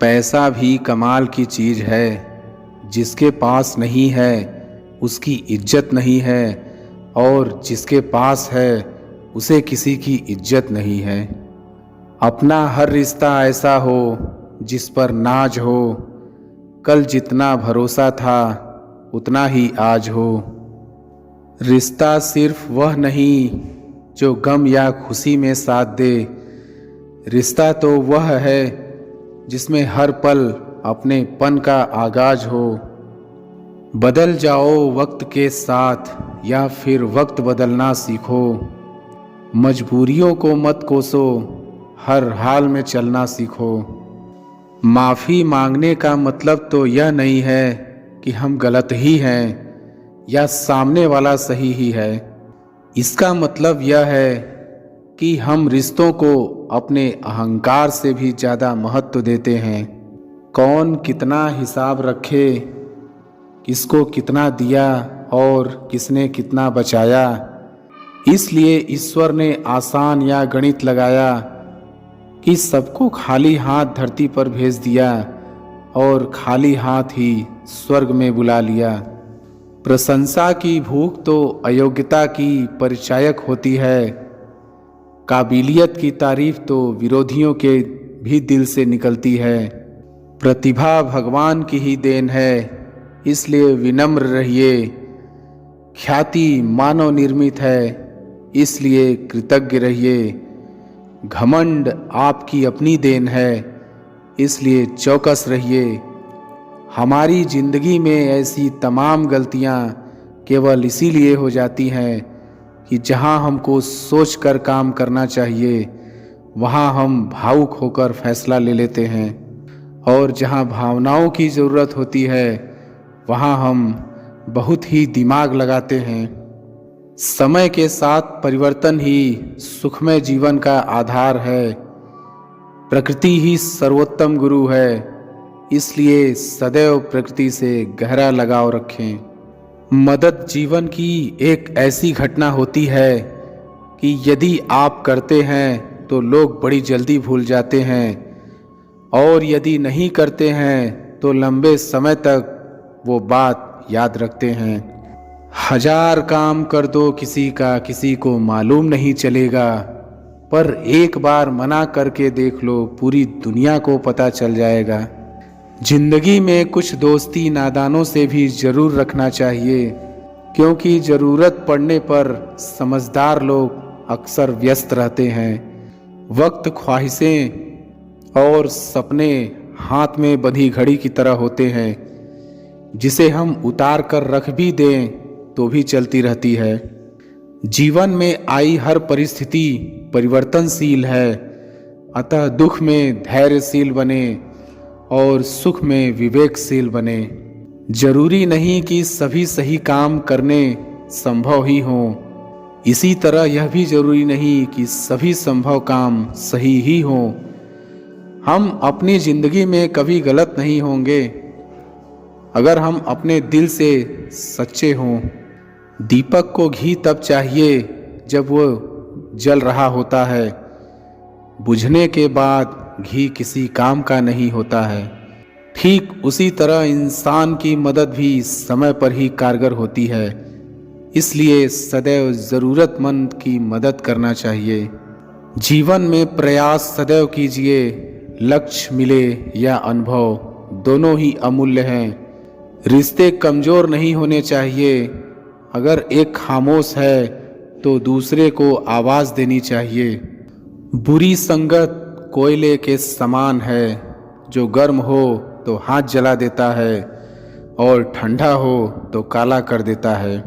पैसा भी कमाल की चीज है, जिसके पास नहीं है उसकी इज्जत नहीं है, और जिसके पास है उसे किसी की इज्जत नहीं है। अपना हर रिश्ता ऐसा हो जिस पर नाज हो, कल जितना भरोसा था उतना ही आज हो। रिश्ता सिर्फ वह नहीं जो गम या खुशी में साथ दे, रिश्ता तो वह है जिसमें हर पल अपने पन का आगाज हो। बदल जाओ वक्त के साथ या फिर वक्त बदलना सीखो, मजबूरियों को मत कोसो, हर हाल में चलना सीखो। माफ़ी मांगने का मतलब तो यह नहीं है कि हम गलत ही हैं या सामने वाला सही ही है। इसका मतलब यह है कि हम रिश्तों को अपने अहंकार से भी ज़्यादा महत्व देते हैं। कौन कितना हिसाब रखे, किसको कितना दिया और किसने कितना बचाया। इसलिए ईश्वर ने आसान या गणित लगाया कि सबको खाली हाथ धरती पर भेज दिया और खाली हाथ ही स्वर्ग में बुला लिया। प्रशंसा की भूख तो अयोग्यता की परिचायक होती है, काबिलियत की तारीफ तो विरोधियों के भी दिल से निकलती है। प्रतिभा भगवान की ही देन है, इसलिए विनम्र रहिए। ख्याति मानव निर्मित है, इसलिए कृतज्ञ रहिए। घमंड आपकी अपनी देन है, इसलिए चौकस रहिए। हमारी जिंदगी में ऐसी तमाम गलतियां केवल इसीलिए हो जाती हैं कि जहां हमको सोच कर काम करना चाहिए वहां हम भावुक होकर फैसला ले लेते हैं, और जहां भावनाओं की ज़रूरत होती है वहां हम बहुत ही दिमाग लगाते हैं। समय के साथ परिवर्तन ही सुखमय जीवन का आधार है। प्रकृति ही सर्वोत्तम गुरु है, इसलिए सदैव प्रकृति से गहरा लगाव रखें। मदद जीवन की एक ऐसी घटना होती है कि यदि आप करते हैं तो लोग बड़ी जल्दी भूल जाते हैं, और यदि नहीं करते हैं तो लंबे समय तक वो बात याद रखते हैं। 1000 काम कर दो किसी का, किसी को मालूम नहीं चलेगा, पर एक बार मना करके देख लो, पूरी दुनिया को पता चल जाएगा। जिंदगी में कुछ दोस्ती नादानों से भी जरूर रखना चाहिए, क्योंकि ज़रूरत पड़ने पर समझदार लोग अक्सर व्यस्त रहते हैं। वक्त ख्वाहिशें और सपने हाथ में बंधी घड़ी की तरह होते हैं, जिसे हम उतार कर रख भी दें तो भी चलती रहती है। जीवन में आई हर परिस्थिति परिवर्तनशील है, अतः दुख में धैर्यशील बने और सुख में विवेकशील बने। जरूरी नहीं कि सभी सही काम करने संभव ही हों, इसी तरह यह भी जरूरी नहीं कि सभी संभव काम सही ही हों। हम अपनी जिंदगी में कभी गलत नहीं होंगे अगर हम अपने दिल से सच्चे हों। दीपक को घी तब चाहिए जब वो जल रहा होता है, बुझने के बाद घी किसी काम का नहीं होता है। ठीक उसी तरह इंसान की मदद भी समय पर ही कारगर होती है, इसलिए सदैव ज़रूरतमंद की मदद करना चाहिए। जीवन में प्रयास सदैव कीजिए, लक्ष्य मिले या अनुभव दोनों ही अमूल्य हैं। रिश्ते कमज़ोर नहीं होने चाहिए, अगर एक खामोश है तो दूसरे को आवाज़ देनी चाहिए। बुरी संगत कोयले के समान है, जो गर्म हो तो हाथ जला देता है और ठंडा हो तो काला कर देता है।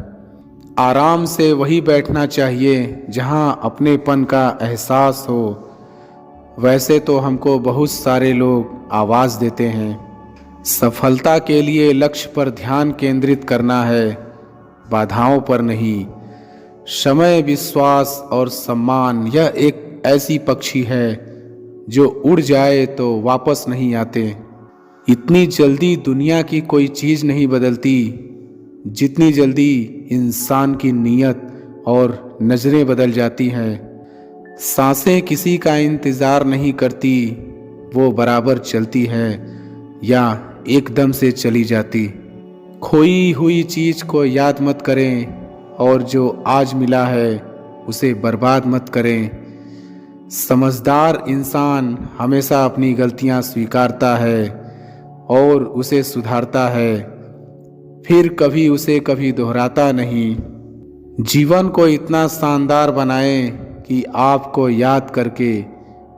आराम से वही बैठना चाहिए जहां अपनेपन का एहसास हो। वैसे तो हमको बहुत सारे लोग आवाज़ देते हैं। सफलता के लिए लक्ष्य पर ध्यान केंद्रित करना है, बाधाओं पर नहीं। समय, विश्वास और सम्मान यह एक ऐसी पक्षी है जो उड़ जाए तो वापस नहीं आते। इतनी जल्दी दुनिया की कोई चीज़ नहीं बदलती जितनी जल्दी इंसान की नीयत और नज़रें बदल जाती हैं। सांसें किसी का इंतज़ार नहीं करती, वो बराबर चलती है या एकदम से चली जाती। खोई हुई चीज को याद मत करें और जो आज मिला है उसे बर्बाद मत करें। समझदार इंसान हमेशा अपनी गलतियां स्वीकारता है और उसे सुधारता है, फिर कभी दोहराता नहीं। जीवन को इतना शानदार बनाएं कि आपको याद करके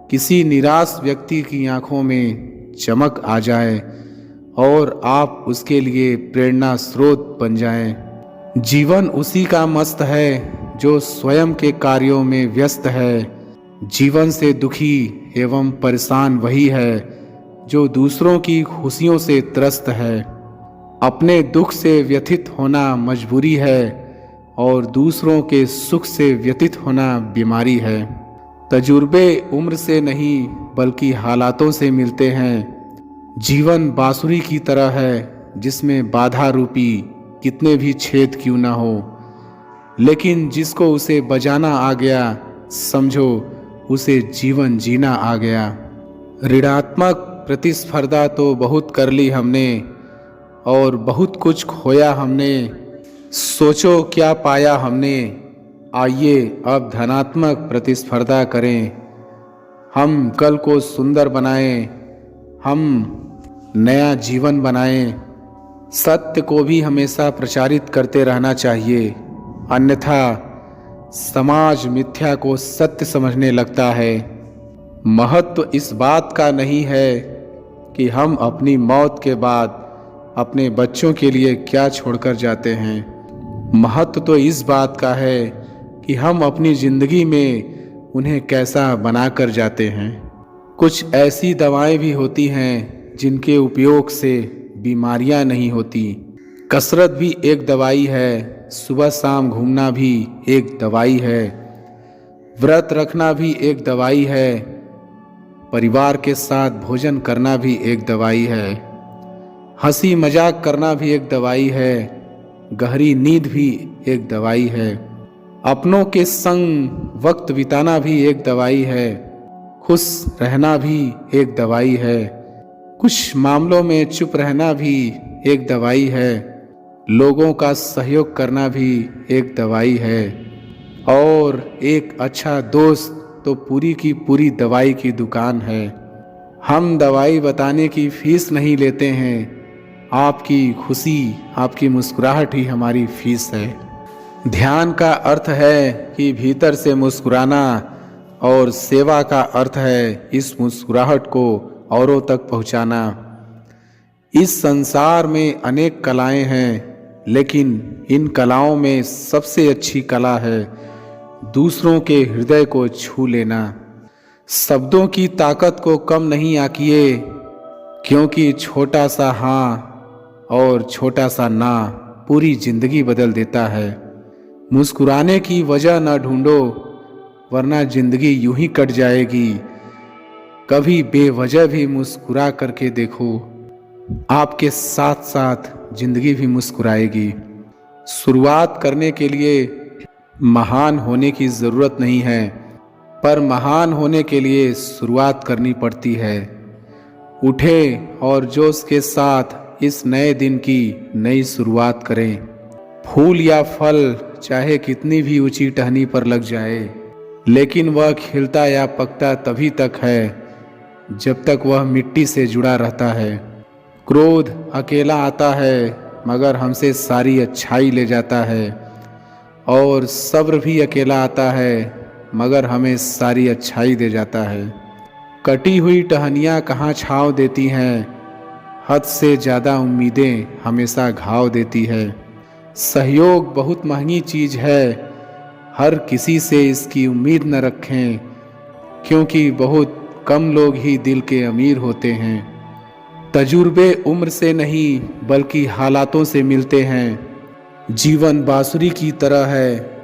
किसी निराश व्यक्ति की आंखों में चमक आ जाए और आप उसके लिए प्रेरणा स्रोत बन जाएं। जीवन उसी का मस्त है जो स्वयं के कार्यों में व्यस्त है। जीवन से दुखी एवं परेशान वही है जो दूसरों की खुशियों से त्रस्त है। अपने दुख से व्यथित होना मजबूरी है और दूसरों के सुख से व्यतीत होना बीमारी है। तजुर्बे उम्र से नहीं बल्कि हालातों से मिलते हैं। जीवन बांसुरी की तरह है जिसमें बाधा रूपी कितने भी छेद क्यों ना हो, लेकिन जिसको उसे बजाना आ गया समझो उसे जीवन जीना आ गया। ऋणात्मक प्रतिस्पर्धा तो बहुत कर ली हमने और बहुत कुछ खोया हमने। सोचो क्या पाया हमने, आइए अब धनात्मक प्रतिस्पर्धा करें। हम कल को सुंदर बनाएं, हम नया जीवन बनाएं। सत्य को भी हमेशा प्रचारित करते रहना चाहिए, अन्यथा समाज मिथ्या को सत्य समझने लगता है। महत्व इस बात का नहीं है कि हम अपनी मौत के बाद अपने बच्चों के लिए क्या छोड़कर जाते हैं। महत्व तो इस बात का है कि हम अपनी जिंदगी में उन्हें कैसा बनाकर जाते हैं। कुछ ऐसी दवाएं भी होती हैं जिनके उपयोग से बीमारियां नहीं होती। कसरत भी एक दवाई है, सुबह शाम घूमना भी एक दवाई है, व्रत रखना भी एक दवाई है, परिवार के साथ भोजन करना भी एक दवाई है, हंसी मजाक करना भी एक दवाई है, गहरी नींद भी एक दवाई है, अपनों के संग वक्त बिताना भी एक दवाई है, खुश रहना भी एक दवाई है, कुछ मामलों में चुप रहना भी एक दवाई है, लोगों का सहयोग करना भी एक दवाई है, और एक अच्छा दोस्त तो पूरी की पूरी दवाई की दुकान है। हम दवाई बताने की फीस नहीं लेते हैं, आपकी खुशी आपकी मुस्कुराहट ही हमारी फीस है। ध्यान का अर्थ है कि भीतर से मुस्कुराना और सेवा का अर्थ है इस मुस्कुराहट को औरों तक पहुंचाना। इस संसार में अनेक कलाएं हैं, लेकिन इन कलाओं में सबसे अच्छी कला है दूसरों के हृदय को छू लेना। शब्दों की ताकत को कम नहीं आंकिए, क्योंकि छोटा सा हाँ और छोटा सा ना पूरी जिंदगी बदल देता है। मुस्कुराने की वजह न ढूंढो, वरना जिंदगी यूं ही कट जाएगी। कभी बेवजह भी मुस्कुरा करके देखो, आपके साथ साथ जिंदगी भी मुस्कुराएगी। शुरुआत करने के लिए महान होने की ज़रूरत नहीं है, पर महान होने के लिए शुरुआत करनी पड़ती है। उठे और जोश के साथ इस नए दिन की नई शुरुआत करें। फूल या फल चाहे कितनी भी ऊंची टहनी पर लग जाए, लेकिन वह खिलता या पकता तभी तक है जब तक वह मिट्टी से जुड़ा रहता है। क्रोध अकेला आता है मगर हमसे सारी अच्छाई ले जाता है, और सब्र भी अकेला आता है मगर हमें सारी अच्छाई दे जाता है। कटी हुई टहनियाँ कहाँ छाँव देती हैं, हद से ज़्यादा उम्मीदें हमेशा घाव देती है। सहयोग बहुत महंगी चीज़ है, हर किसी से इसकी उम्मीद न रखें, क्योंकि बहुत कम लोग ही दिल के अमीर होते हैं। तजुर्बे उम्र से नहीं बल्कि हालातों से मिलते हैं। जीवन बांसुरी की तरह है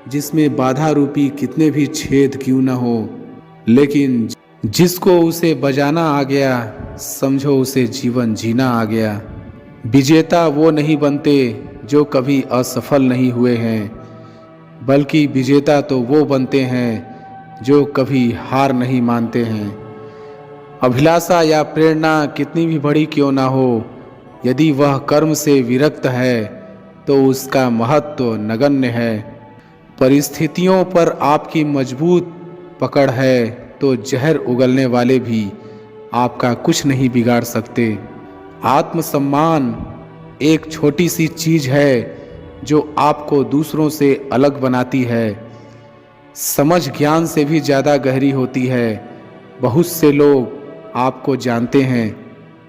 जिसमें बाधा रूपी कितने भी छेद क्यों न हो, लेकिन जिसको उसे बजाना आ गया समझो उसे जीवन जीना आ गया। विजेता वो नहीं बनते जो कभी असफल नहीं हुए हैं, बल्कि विजेता तो वो बनते हैं जो कभी हार नहीं मानते हैं। अभिलाषा या प्रेरणा कितनी भी बड़ी क्यों ना हो, यदि वह कर्म से विरक्त है तो उसका महत्व नगण्य है। परिस्थितियों पर आपकी मजबूत पकड़ है तो जहर उगलने वाले भी आपका कुछ नहीं बिगाड़ सकते। आत्मसम्मान एक छोटी सी चीज है जो आपको दूसरों से अलग बनाती है। समझ ज्ञान से भी ज़्यादा गहरी होती है। बहुत से लोग आपको जानते हैं,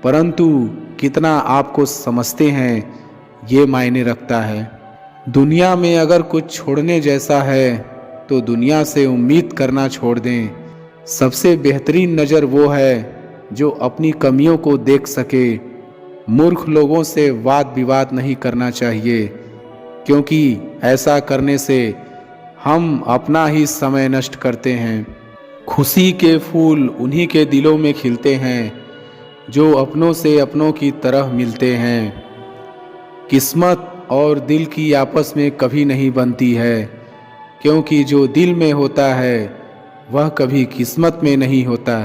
परंतु कितना आपको समझते हैं ये मायने रखता है। दुनिया में अगर कुछ छोड़ने जैसा है तो दुनिया से उम्मीद करना छोड़ दें। सबसे बेहतरीन नज़र वो है जो अपनी कमियों को देख सके। मूर्ख लोगों से वाद विवाद नहीं करना चाहिए, क्योंकि ऐसा करने से हम अपना ही समय नष्ट करते हैं। खुशी के फूल उन्हीं के दिलों में खिलते हैं जो अपनों से अपनों की तरह मिलते हैं। किस्मत और दिल की आपस में कभी नहीं बनती है, क्योंकि जो दिल में होता है वह कभी किस्मत में नहीं होता।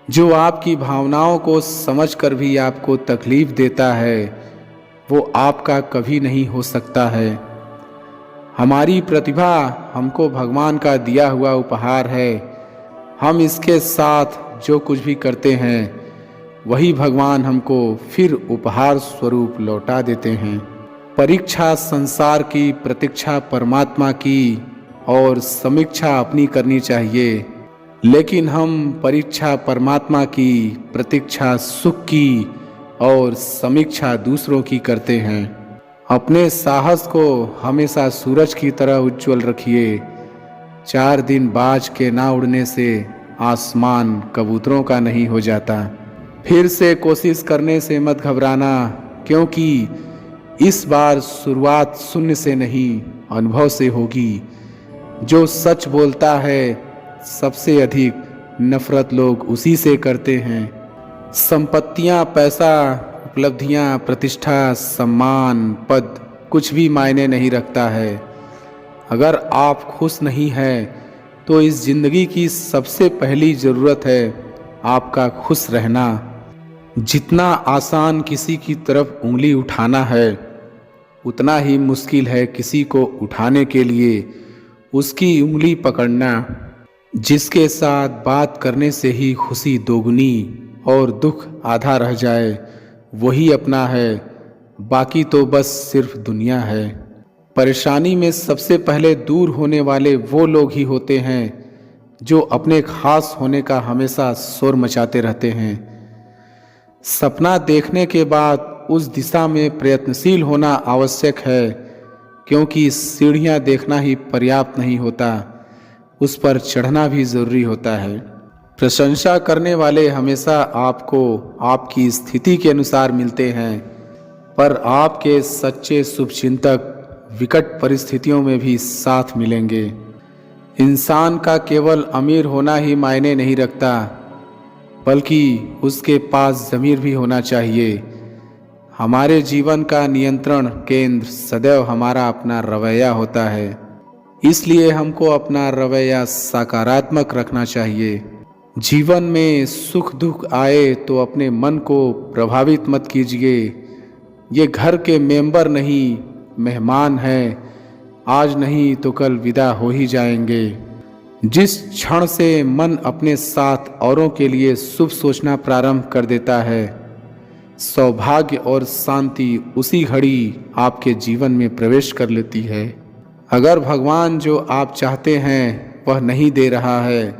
जो आपकी भावनाओं को समझकर भी आपको तकलीफ देता है वो आपका कभी नहीं हो सकता है। हमारी प्रतिभा हमको भगवान का दिया हुआ उपहार है। हम इसके साथ जो कुछ भी करते हैं वही भगवान हमको फिर उपहार स्वरूप लौटा देते हैं। परीक्षा संसार की, प्रतीक्षा परमात्मा की और समीक्षा अपनी करनी चाहिए, लेकिन हम परीक्षा परमात्मा की, प्रतीक्षा सुख की और समीक्षा दूसरों की करते हैं। अपने साहस को हमेशा सूरज की तरह उज्जवल रखिए। 4 दिन बाज के ना उड़ने से आसमान कबूतरों का नहीं हो जाता। फिर से कोशिश करने से मत घबराना, क्योंकि इस बार शुरुआत शून्य से नहीं अनुभव से होगी। जो सच बोलता है सबसे अधिक नफरत लोग उसी से करते हैं। संपत्तियां, पैसा, उपलब्धियां, प्रतिष्ठा, सम्मान, पद कुछ भी मायने नहीं रखता है। अगर आप खुश नहीं हैं तो इस जिंदगी की सबसे पहली ज़रूरत है आपका खुश रहना। जितना आसान किसी की तरफ उंगली उठाना है, उतना ही मुश्किल है किसी को उठाने के लिए उसकी उंगली पकड़ना। जिसके साथ बात करने से ही खुशी दोगुनी और दुख आधा रह जाए वही अपना है, बाकी तो बस सिर्फ दुनिया है। परेशानी में सबसे पहले दूर होने वाले वो लोग ही होते हैं जो अपने खास होने का हमेशा शोर मचाते रहते हैं। सपना देखने के बाद उस दिशा में प्रयत्नशील होना आवश्यक है, क्योंकि सीढ़ियां देखना ही पर्याप्त नहीं होता, उस पर चढ़ना भी ज़रूरी होता है। प्रशंसा करने वाले हमेशा आपको आपकी स्थिति के अनुसार मिलते हैं, पर आपके सच्चे शुभचिंतक विकट परिस्थितियों में भी साथ मिलेंगे। इंसान का केवल अमीर होना ही मायने नहीं रखता, बल्कि उसके पास ज़मीर भी होना चाहिए। हमारे जीवन का नियंत्रण केंद्र सदैव हमारा अपना रवैया होता है, इसलिए हमको अपना रवैया सकारात्मक रखना चाहिए। जीवन में सुख दुख आए तो अपने मन को प्रभावित मत कीजिए। ये घर के मेंबर नहीं, मेहमान हैं। आज नहीं तो कल विदा हो ही जाएंगे। जिस क्षण से मन अपने साथ औरों के लिए शुभ सोचना प्रारंभ कर देता है, सौभाग्य और शांति उसी घड़ी आपके जीवन में प्रवेश कर लेती है। अगर भगवान जो आप चाहते हैं वह नहीं दे रहा है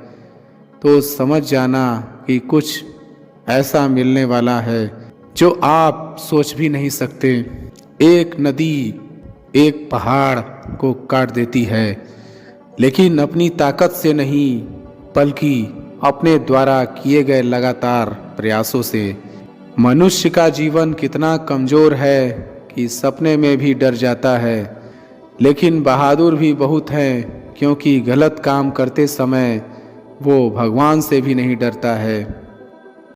तो समझ जाना कि कुछ ऐसा मिलने वाला है जो आप सोच भी नहीं सकते। एक नदी एक पहाड़ को काट देती है, लेकिन अपनी ताकत से नहीं, बल्कि अपने द्वारा किए गए लगातार प्रयासों से। मनुष्य का जीवन कितना कमज़ोर है कि सपने में भी डर जाता है, लेकिन बहादुर भी बहुत हैं, क्योंकि गलत काम करते समय वो भगवान से भी नहीं डरता है।